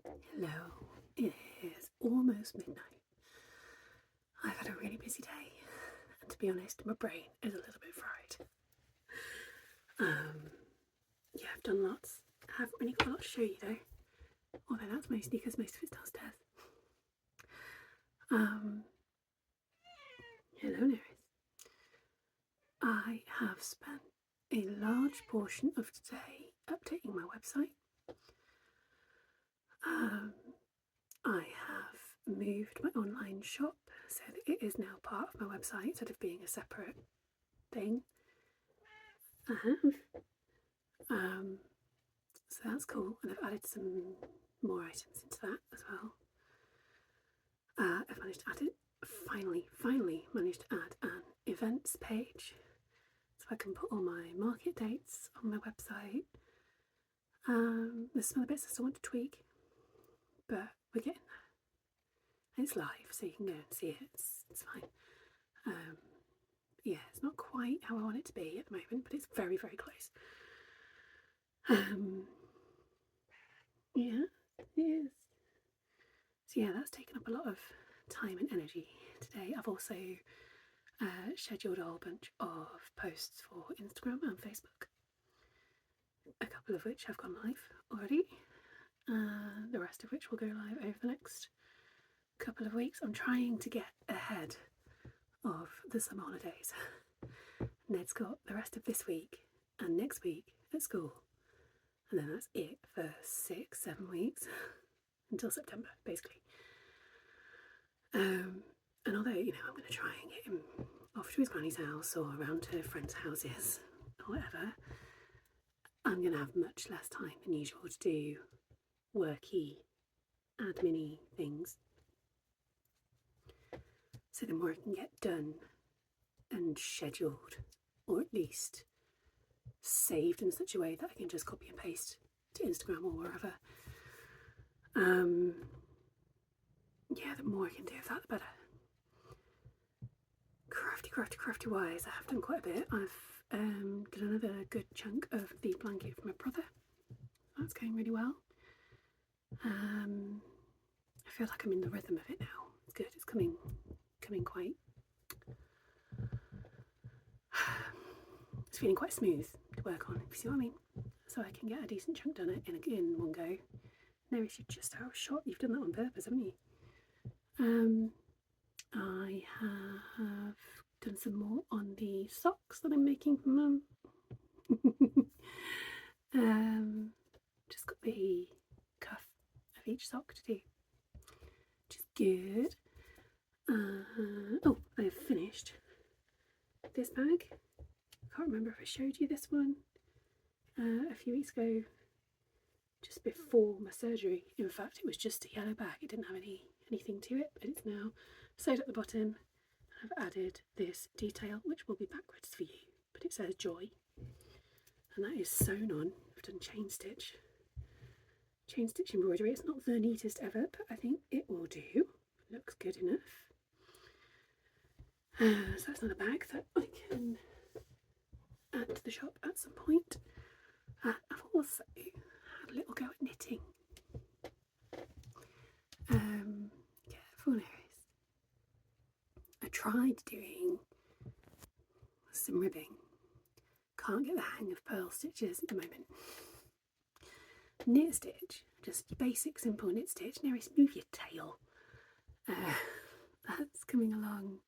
Hello, it is almost midnight. I've had a really busy day, and to be honest, my brain is a little bit fried. Yeah, I've done lots. I haven't really got a lot to show you though, although that's mostly because most of it's downstairs. Hello, Nerys. I have spent a large portion of today updating my website. I have moved my online shop so that it is now part of my website instead of being a separate thing. I have. So that's cool, and I've added some more items into that as well. I've managed to add it. Finally managed to add an events page, so I can put all my market dates on my website. There's some other bits I still want to tweak, but we're getting there. And it's live, so you can go and see it. It's fine. Yeah, it's not quite how I want it to be at the moment, but it's very, very close. Yeah, it is. So yeah, that's taken up a lot of time and energy today. I've also scheduled a whole bunch of posts for Instagram and Facebook, a couple of which have gone live already, the rest of which will go live over the next couple of weeks. I'm trying to get ahead of the summer holidays. Ned's got the rest of this week and next week at school, and then that's it for 6-7 weeks until September, basically. And although, I'm going to try and get him off to his granny's house or around to friends' houses or whatever, I'm going to have much less time than usual to do worky, admin-y things. So the more I can get done and scheduled, or at least saved in such a way that I can just copy and paste to Instagram or wherever, yeah, the more I can do of that, the better. Crafty wise, I have done quite a bit. I've done another good chunk of the blanket for my brother. That's going really well. I feel like I'm in the rhythm of it now. It's good. It's coming quite. It's feeling quite smooth to work on, if you see what I mean. So I can get a decent chunk done in one go. Nerys, you're just out of shot. You've done that on purpose, haven't you? I have done some more on the socks that I'm making for Mum. Just got the cuff of each sock to do, which is good. Oh, I have finished this bag. I can't remember if I showed you this one a few weeks ago, just before my surgery. In fact, it was just a yellow bag. It didn't have anything to it, but it's now sewed at the bottom. I've added this detail, which will be backwards for you, but it says joy, and that is sewn on. I've done chain stitch embroidery. It's not the neatest ever, but I think it will do. Looks good enough. So that's another bag that I can add to the shop at some point. I've also had a little go at knitting. Yeah, for Nerys. I tried doing some ribbing. Can't get the hang of purl stitches at the moment. Knit stitch, just your basic simple knit stitch. Nerys, move your tail. That's coming along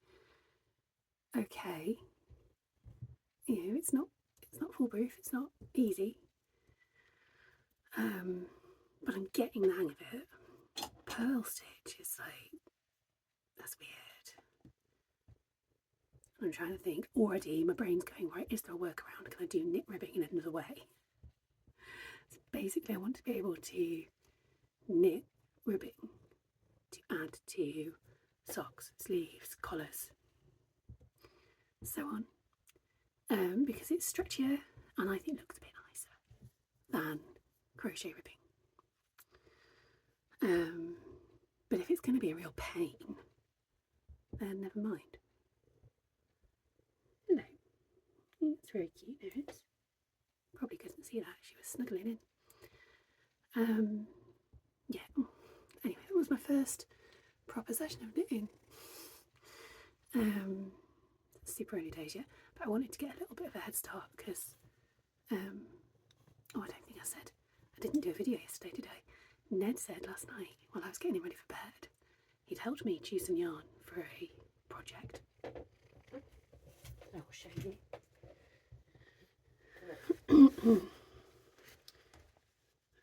okay. It's not foolproof. It's not easy. But I'm getting the hang of it. Purl stitch is like, that's weird. I'm trying to think. Already my brain's going, right, is there a workaround? Can I do knit ribbing in another way? So basically I want to be able to knit ribbing to add to socks, sleeves, collars, so on, because it's stretchier and I think it looks a bit nicer than crochet ribbing. But if it's going to be a real pain, then never mind. Hello. It's very cute, there it is. Probably couldn't see that, she was snuggling in. Yeah, first proper session of knitting. Super early days yet, but I wanted to get a little bit of a head start because, I don't think I said, I didn't do a video yesterday, did I? Ned said last night while I was getting him ready for bed, he'd helped me choose some yarn for a project. I will show you.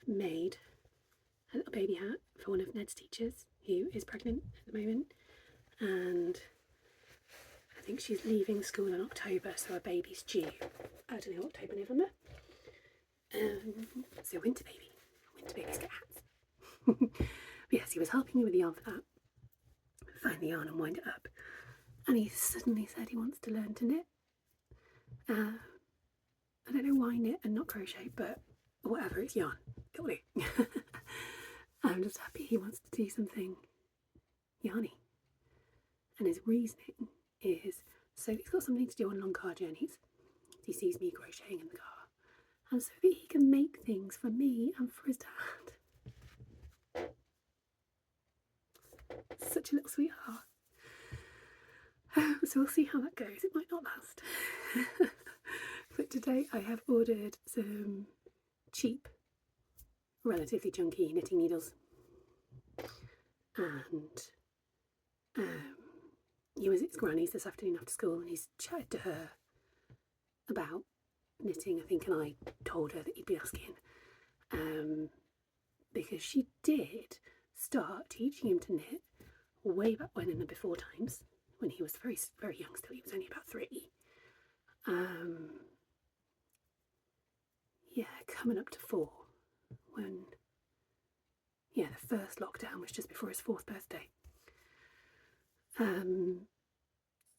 Made a little baby hat for one of Ned's teachers who is pregnant at the moment, and I think she's leaving school in October, so her baby's due, I don't know, October, November. So winter babies get hats. But yes, he was helping me with the yarn for that, find the yarn and wind it up, and he suddenly said he wants to learn to knit. I don't know why knit and not crochet, but whatever, it's yarn, it'll do. I'm just happy he wants to do something yarny. And his reasoning is, so he's got something to do on long car journeys. He sees me crocheting in the car, and so that he can make things for me and for his dad. Such a little sweetheart. So we'll see how that goes. It might not last. But today I have ordered some cheap, relatively junky knitting needles, and he was at his granny's this afternoon after school, and he's chatted to her about knitting, I think, and I told her that he'd be asking, because she did start teaching him to knit way back when, in the before times, when he was very, very young still. He was only about 3. Yeah, coming up to 4, when, yeah, the first lockdown was just before his 4th birthday.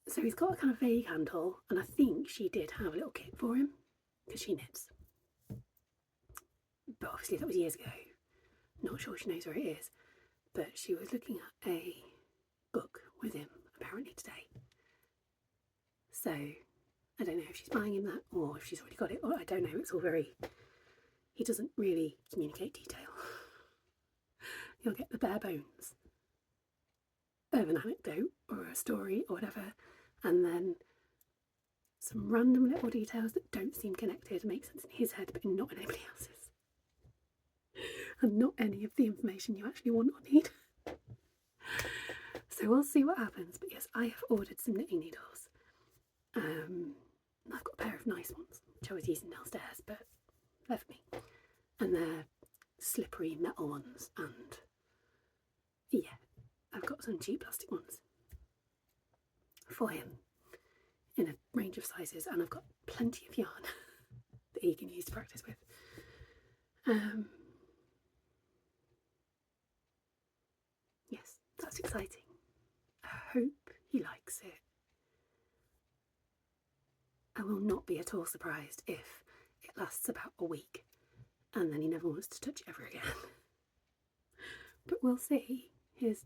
So he's got a kind of vague handle, and I think she did have a little kit for him, because she knits. But obviously that was years ago. Not sure she knows where it is, but she was looking at a book with him, apparently today. So I don't know if she's buying him that, or if she's already got it, or I don't know. It's all very, he doesn't really communicate detail. You'll get the bare bones of an anecdote or a story or whatever, and then some random little details that don't seem connected, make sense in his head but not in anybody else's, and not any of the information you actually want or need. So we'll see what happens. But yes, I have ordered some knitting needles. I've got a pair of nice ones which I was using downstairs but left me, and they're slippery metal ones, and yeah, I've got some cheap plastic ones for him in a range of sizes, and I've got plenty of yarn that he can use to practice with. Yes, that's exciting. I hope he likes it. I will not be at all surprised if it lasts about a week and then he never wants to touch it ever again. But we'll see. His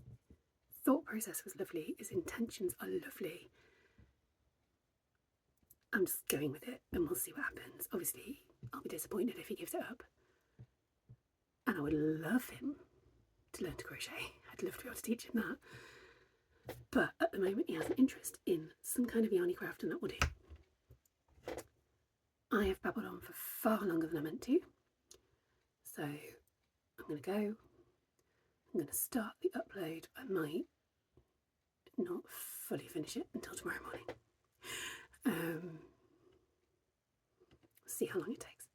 thought process was lovely, his intentions are lovely. I'm just going with it and we'll see what happens. Obviously, I'll be disappointed if he gives it up. And I would love him to learn to crochet. I'd love to be able to teach him that. But at the moment he has an interest in some kind of yarny craft, and that will do. I have babbled on for far longer than I meant to. So I'm going to go. I'm going to start the upload. I might not fully finish it until tomorrow morning. See how long it takes.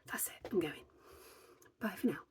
That's it. I'm going. Bye for now.